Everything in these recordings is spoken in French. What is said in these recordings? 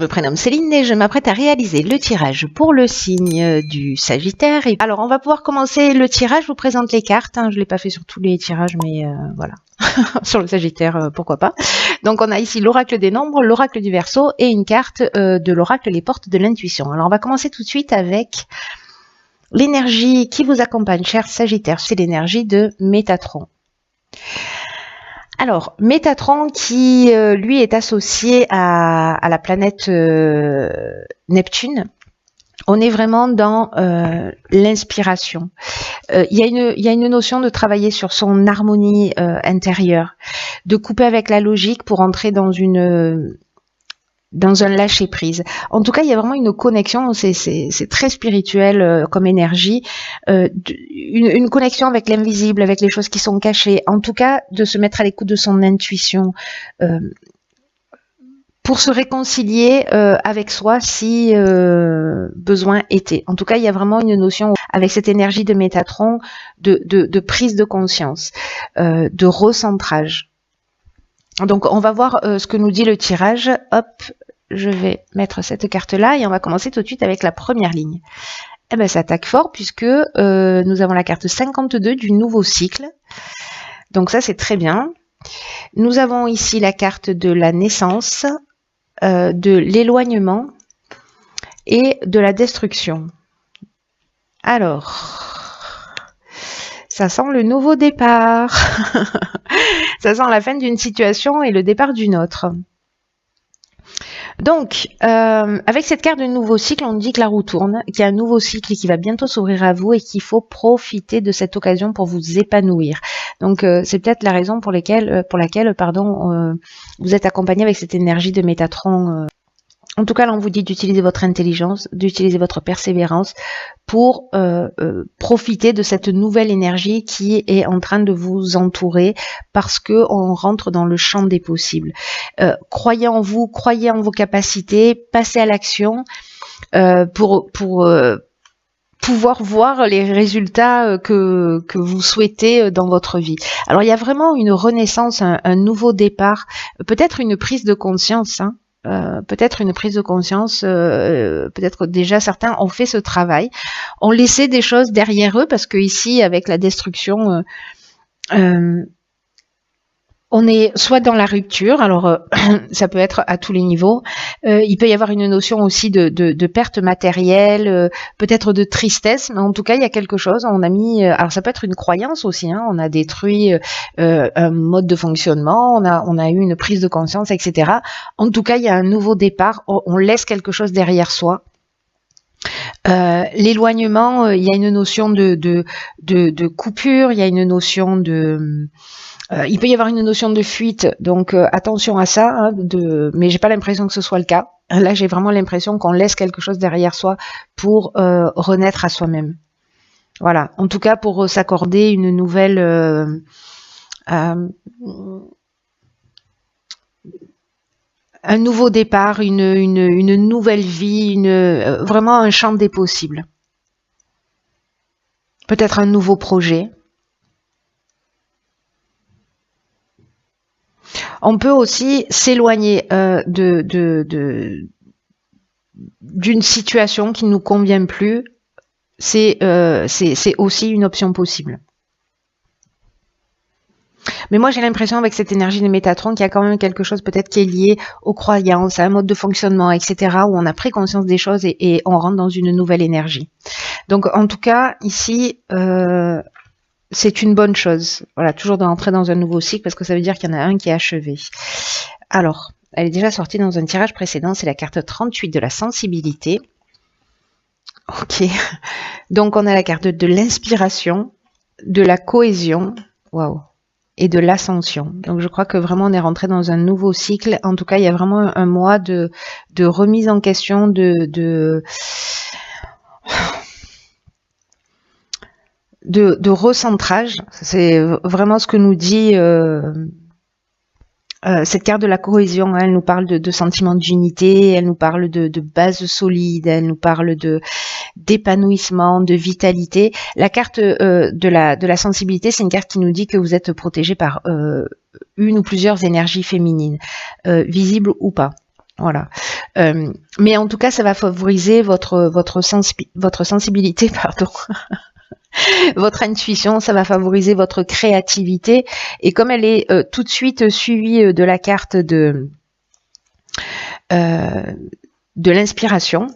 Je me prénomme Céline et je m'apprête à réaliser le tirage pour le signe du Sagittaire. Et alors, on va pouvoir commencer le tirage. Je vous présente les cartes. Je ne l'ai pas fait sur tous les tirages, mais voilà. Sur le Sagittaire, pourquoi pas. Donc, on a ici l'oracle des nombres, l'oracle du Verseau et une carte de l'oracle les portes de l'intuition. Alors, on va commencer tout de suite avec l'énergie qui vous accompagne, cher Sagittaire. C'est l'énergie de Métatron. Alors, Métatron qui, lui, est associé à la planète Neptune. On est vraiment dans l'inspiration. Il y a une notion de travailler sur son harmonie intérieure, de couper avec la logique pour entrer dans un lâcher-prise. En tout cas, il y a vraiment une connexion, c'est très spirituel comme énergie, une connexion avec l'invisible, avec les choses qui sont cachées. En tout cas, de se mettre à l'écoute de son intuition pour se réconcilier avec soi si besoin était. En tout cas, il y a vraiment une notion avec cette énergie de Métatron de prise de conscience, de recentrage. Donc, on va voir ce que nous dit le tirage. Hop, je vais mettre cette carte-là et on va commencer tout de suite avec la première ligne. Eh ben, ça attaque fort puisque nous avons la carte 52 du nouveau cycle. Donc ça, c'est très bien. Nous avons ici la carte de la naissance, de l'éloignement et de la destruction. Alors... ça sent le nouveau départ. Ça sent la fin d'une situation et le départ d'une autre. Donc, avec cette carte de nouveau cycle, on dit que la roue tourne, qu'il y a un nouveau cycle qui va bientôt s'ouvrir à vous et qu'il faut profiter de cette occasion pour vous épanouir. Donc, c'est peut-être la raison pour laquelle vous êtes accompagné avec cette énergie de Métatron. En tout cas, là, on vous dit d'utiliser votre intelligence, d'utiliser votre persévérance pour profiter de cette nouvelle énergie qui est en train de vous entourer parce que on rentre dans le champ des possibles. Croyez en vous, croyez en vos capacités, passez à l'action pour pouvoir voir les résultats que vous souhaitez dans votre vie. Alors, il y a vraiment une renaissance, un nouveau départ, peut-être une prise de conscience, peut-être une prise de conscience, peut-être déjà certains ont fait ce travail, ont laissé des choses derrière eux parce que ici avec la destruction on est soit dans la rupture, alors ça peut être à tous les niveaux, il peut y avoir une notion aussi de perte matérielle, peut-être de tristesse, mais en tout cas il y a quelque chose, on a mis, alors ça peut être une croyance aussi, on a détruit un mode de fonctionnement, on a eu une prise de conscience, etc. En tout cas il y a un nouveau départ, on laisse quelque chose derrière soi. L'éloignement, il y a une notion de coupure, il y a une notion il peut y avoir une notion de fuite, donc attention à ça, mais j'ai pas l'impression que ce soit le cas. Là, j'ai vraiment l'impression qu'on laisse quelque chose derrière soi pour renaître à soi-même. Voilà, en tout cas pour s'accorder une nouvelle... un nouveau départ, une nouvelle vie, vraiment un champ des possibles. Peut-être un nouveau projet. On peut aussi s'éloigner d'une situation qui ne nous convient plus. C'est aussi une option possible. Mais moi, j'ai l'impression avec cette énergie de Métatron qu'il y a quand même quelque chose peut-être qui est lié aux croyances, à un mode de fonctionnement, etc., où on a pris conscience des choses et on rentre dans une nouvelle énergie. Donc, en tout cas, ici... c'est une bonne chose. Voilà, toujours d'entrer dans un nouveau cycle parce que ça veut dire qu'il y en a un qui est achevé. Alors, elle est déjà sortie dans un tirage précédent, c'est la carte 38 de la sensibilité. Ok. Donc, on a la carte de l'inspiration, de la cohésion, waouh, et de l'ascension. Donc, je crois que vraiment on est rentré dans un nouveau cycle. En tout cas, il y a vraiment un mois de remise en question, de recentrage, c'est vraiment ce que nous dit cette carte de la cohésion. Elle nous parle de sentiment d'unité, elle nous parle de base solide, elle nous parle d'épanouissement, de vitalité. La carte de la sensibilité, c'est une carte qui nous dit que vous êtes protégé par une ou plusieurs énergies féminines, visibles ou pas. Voilà. Mais en tout cas, ça va favoriser votre sensibilité, pardon. Votre intuition, ça va favoriser votre créativité. Et comme elle est tout de suite suivie de la carte de l'inspiration,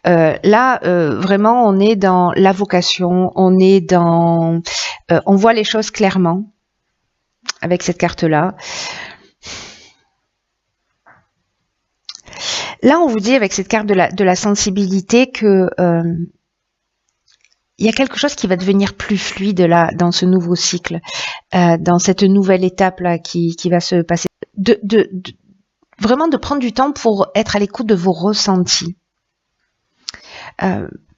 là, vraiment, on est dans la vocation, on est dans... on voit les choses clairement avec cette carte-là. Là, on vous dit avec cette carte de la sensibilité que il y a quelque chose qui va devenir plus fluide là dans ce nouveau cycle, dans cette nouvelle étape là qui va se passer. Vraiment de prendre du temps pour être à l'écoute de vos ressentis.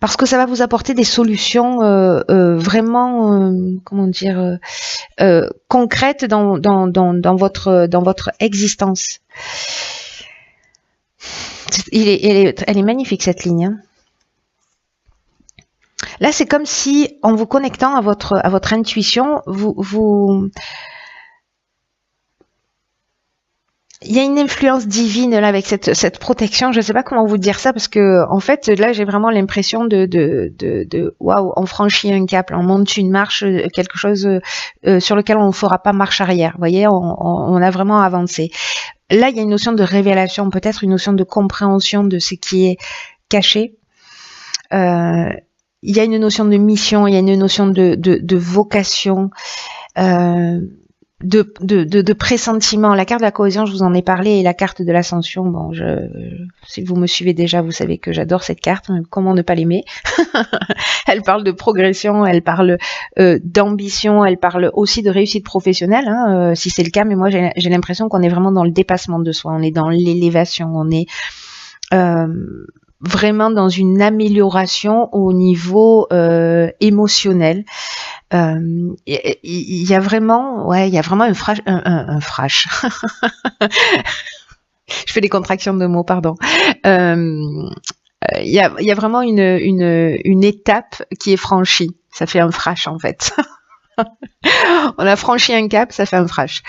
Parce que ça va vous apporter des solutions vraiment, comment dire, concrètes dans votre existence. Elle est magnifique cette ligne. Hein. Là, c'est comme si, en vous connectant à votre intuition, il y a une influence divine là avec cette protection. Je ne sais pas comment vous dire ça parce que en fait là j'ai vraiment l'impression de waouh, on franchit un cap, on monte une marche, quelque chose sur lequel on ne fera pas marche arrière. Vous voyez, on a vraiment avancé. Là, il y a une notion de révélation, peut-être une notion de compréhension de ce qui est caché. Il y a une notion de mission, il y a une notion de vocation, de pressentiment. La carte de la cohésion, je vous en ai parlé, et la carte de l'ascension, bon, si vous me suivez déjà, vous savez que j'adore cette carte, comment ne pas l'aimer. Elle parle de progression, elle parle d'ambition, elle parle aussi de réussite professionnelle, hein, si c'est le cas, mais moi j'ai l'impression qu'on est vraiment dans le dépassement de soi, on est dans l'élévation, on est vraiment dans une amélioration au niveau émotionnel. Il y a vraiment un flash. Je fais des contractions de mots, pardon. Il y a vraiment une étape qui est franchie. Ça fait un flash en fait. On a franchi un cap, ça fait un flash.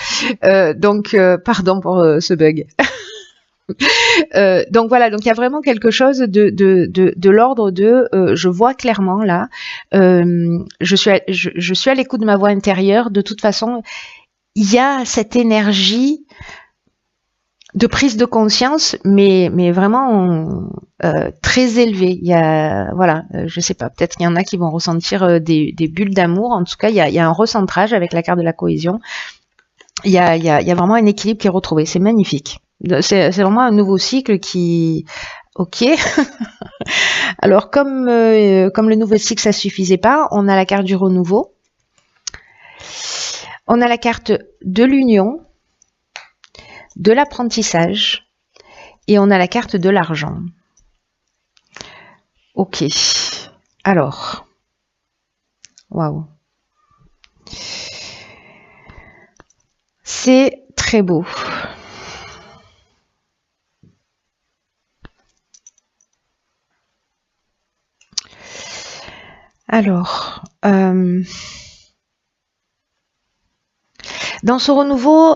Donc, pardon pour ce bug. Donc voilà, donc il y a vraiment quelque chose de l'ordre de je vois clairement là, je suis à l'écoute de ma voix intérieure. De toute façon, il y a cette énergie de prise de conscience, mais vraiment très élevée. Il y a, voilà, je sais pas, peut-être qu'il y en a qui vont ressentir des bulles d'amour. En tout cas, il y a un recentrage avec la carte de la cohésion. Il y a vraiment un équilibre qui est retrouvé. C'est magnifique. C'est vraiment un nouveau cycle qui... Ok. Alors, comme le nouveau cycle, ça suffisait pas, on a la carte du renouveau. On a la carte de l'union, de l'apprentissage, et on a la carte de l'argent. Ok. Alors. Waouh. C'est très beau. Alors, dans ce renouveau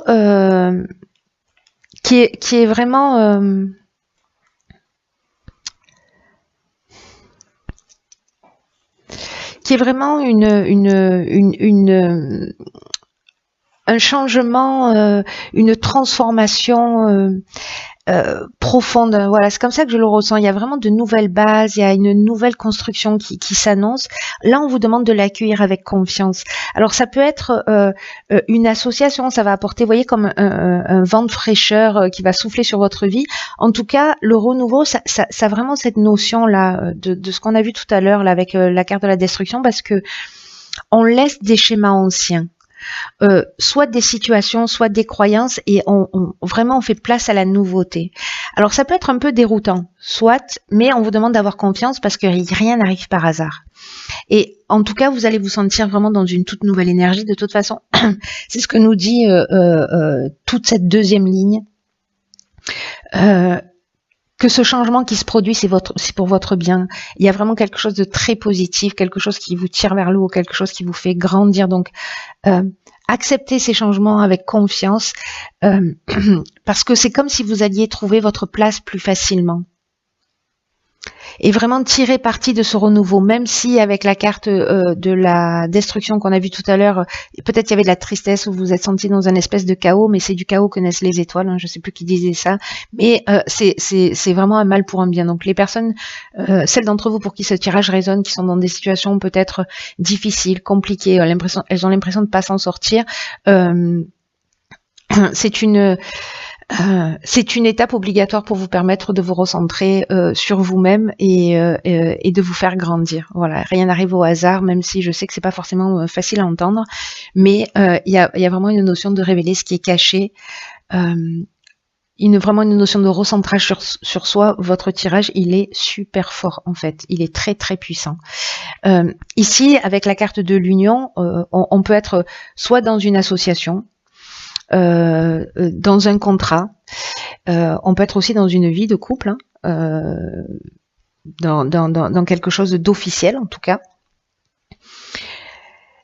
qui est vraiment un changement, une transformation profonde. Voilà, c'est comme ça que je le ressens. Il y a vraiment de nouvelles bases, il y a une nouvelle construction qui s'annonce. Là, on vous demande de l'accueillir avec confiance. Alors, ça peut être une association, ça va apporter, vous voyez, comme un vent de fraîcheur qui va souffler sur votre vie. En tout cas, le renouveau, ça a vraiment cette notion-là de ce qu'on a vu tout à l'heure là avec la carte de la destruction, parce que on laisse des schémas anciens. Soit des situations, soit des croyances, et vraiment on fait place à la nouveauté. Alors ça peut être un peu déroutant, soit, mais on vous demande d'avoir confiance parce que rien n'arrive par hasard. Et en tout cas, vous allez vous sentir vraiment dans une toute nouvelle énergie. De toute façon, c'est ce que nous dit toute cette deuxième ligne. Que ce changement qui se produit, c'est pour votre bien. Il y a vraiment quelque chose de très positif, quelque chose qui vous tire vers le haut, quelque chose qui vous fait grandir. Donc, acceptez ces changements avec confiance, parce que c'est comme si vous alliez trouver votre place plus facilement. Et vraiment tirer parti de ce renouveau, même si avec la carte de la destruction qu'on a vue tout à l'heure, peut-être il y avait de la tristesse ou vous vous êtes senti dans un espèce de chaos, mais c'est du chaos que naissent les étoiles, hein, je sais plus qui disait ça, mais c'est vraiment un mal pour un bien. Donc les personnes, celles d'entre vous pour qui ce tirage résonne, qui sont dans des situations peut-être difficiles, compliquées, elles ont l'impression de pas s'en sortir, c'est une étape obligatoire pour vous permettre de vous recentrer sur vous-même et de vous faire grandir. Voilà, rien n'arrive au hasard, même si je sais que c'est pas forcément facile à entendre, mais il y a vraiment une notion de révéler ce qui est caché, vraiment une notion de recentrage sur soi. Votre tirage, il est super fort en fait, il est très très puissant. Ici, avec la carte de l'union, on peut être soit dans une association, dans un contrat, on peut être aussi dans une vie de couple, hein, dans quelque chose d'officiel en tout cas.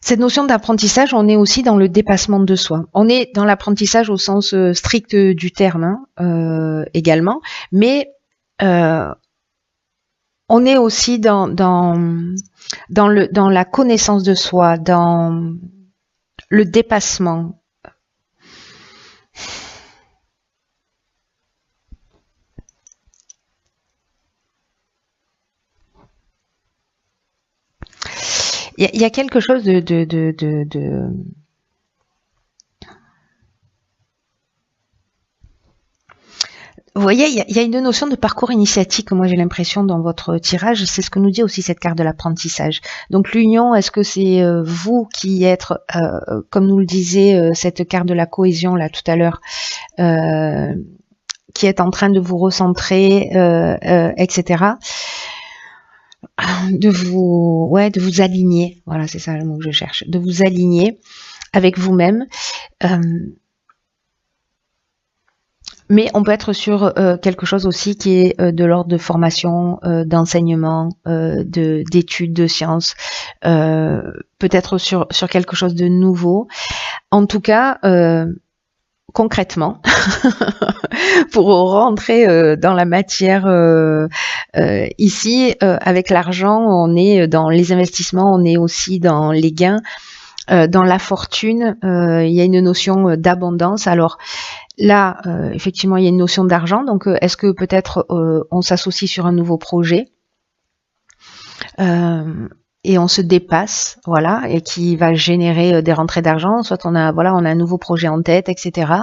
Cette notion d'apprentissage, on est aussi dans le dépassement de soi. On est dans l'apprentissage au sens strict du terme, hein, également, mais on est aussi dans la connaissance de soi, dans le dépassement. Il y a quelque chose Vous voyez, il y a une notion de parcours initiatique, moi j'ai l'impression dans votre tirage, c'est ce que nous dit aussi cette carte de l'apprentissage. Donc l'union, est-ce que c'est vous qui êtes, comme nous le disait cette carte de la cohésion là tout à l'heure, qui êtes en train de vous recentrer, etc. De vous aligner, voilà, c'est ça le mot que je cherche, de vous aligner avec vous-même. Mais on peut être sur quelque chose aussi qui est de l'ordre de formation, d'enseignement, d'études, de sciences, peut-être sur quelque chose de nouveau. En tout cas, concrètement, pour rentrer dans la matière ici, avec l'argent, on est dans les investissements, on est aussi dans les gains, dans la fortune, il y a une notion d'abondance. Alors là, effectivement, il y a une notion d'argent, donc est-ce que peut-être on s'associe sur un nouveau projet et on se dépasse, voilà, et qui va générer des rentrées d'argent, soit on a un nouveau projet en tête, etc.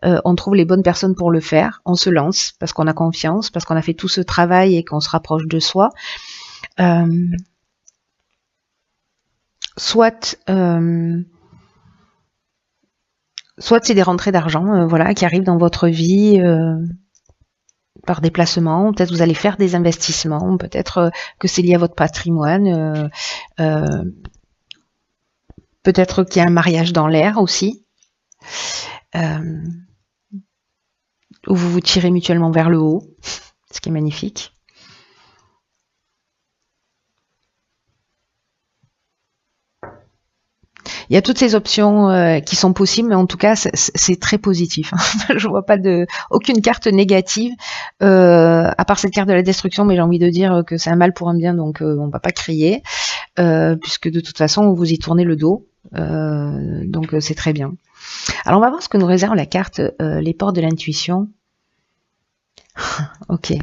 On trouve les bonnes personnes pour le faire, on se lance parce qu'on a confiance, parce qu'on a fait tout ce travail et qu'on se rapproche de soi. Soit c'est des rentrées d'argent, voilà, qui arrivent dans votre vie par des placements. Peut-être vous allez faire des investissements. Peut-être que c'est lié à votre patrimoine. Peut-être qu'il y a un mariage dans l'air aussi, où vous vous tirez mutuellement vers le haut, ce qui est magnifique. Il y a toutes ces options qui sont possibles, mais en tout cas, c'est très positif. Je vois pas aucune carte négative, à part cette carte de la destruction, mais j'ai envie de dire que c'est un mal pour un bien, donc on va pas crier, puisque de toute façon, vous y tournez le dos, donc c'est très bien. Alors, on va voir ce que nous réserve la carte les portes de l'intuition. Ok.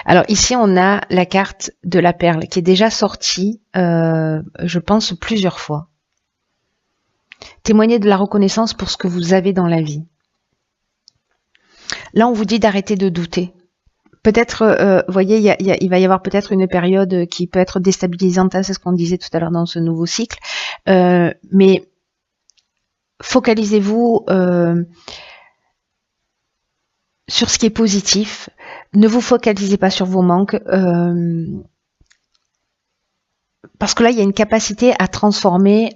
Alors ici, on a la carte de la perle, qui est déjà sortie, je pense, plusieurs fois. Témoignez de la reconnaissance pour ce que vous avez dans la vie. Là, on vous dit d'arrêter de douter. Peut-être, vous voyez, il va y avoir peut-être une période qui peut être déstabilisante, hein, c'est ce qu'on disait tout à l'heure dans ce nouveau cycle. Mais focalisez-vous sur ce qui est positif. Ne vous focalisez pas sur vos manques. Parce que là, il y a une capacité à transformer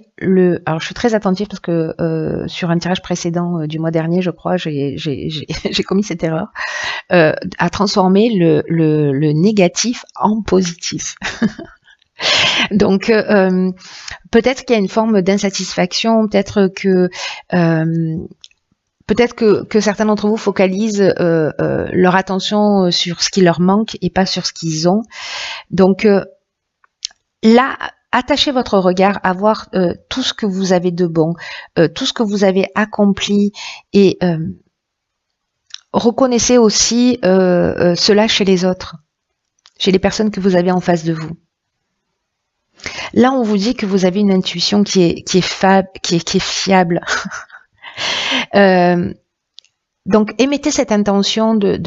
Alors, je suis très attentive parce que sur un tirage précédent du mois dernier, je crois, j'ai commis cette erreur, à transformer le négatif en positif. Donc, peut-être qu'il y a une forme d'insatisfaction, peut-être que certains d'entre vous focalisent leur attention sur ce qui leur manque et pas sur ce qu'ils ont. Donc là, attachez votre regard à voir tout ce que vous avez de bon, tout ce que vous avez accompli et reconnaissez aussi cela chez les autres, chez les personnes que vous avez en face de vous. Là, on vous dit que vous avez une intuition qui est fiable. Donc, émettez cette intention qu'elle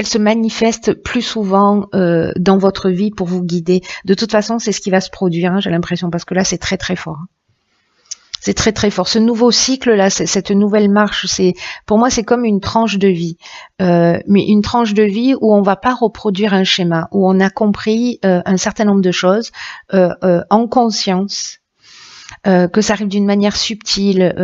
se manifeste plus souvent dans votre vie pour vous guider. De toute façon, c'est ce qui va se produire, hein, j'ai l'impression, parce que là, c'est très très fort. C'est très très fort. Ce nouveau cycle là, cette nouvelle marche, pour moi c'est comme une tranche de vie, mais une tranche de vie où on va pas reproduire un schéma, où on a compris un certain nombre de choses en conscience. Que ça arrive d'une manière subtile,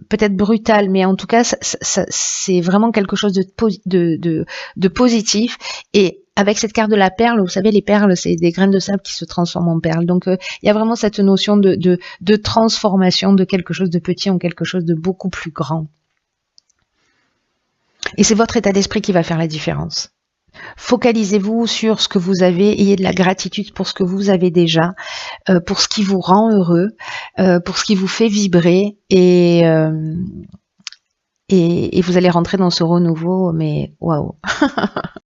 peut-être brutale, mais en tout cas, c'est vraiment quelque chose de positif. Et avec cette carte de la perle, vous savez, les perles, c'est des graines de sable qui se transforment en perles. Donc, il y a vraiment cette notion de transformation de quelque chose de petit en quelque chose de beaucoup plus grand. Et c'est votre état d'esprit qui va faire la différence. Focalisez-vous sur ce que vous avez, ayez de la gratitude pour ce que vous avez déjà, pour ce qui vous rend heureux, pour ce qui vous fait vibrer et vous allez rentrer dans ce renouveau, mais waouh.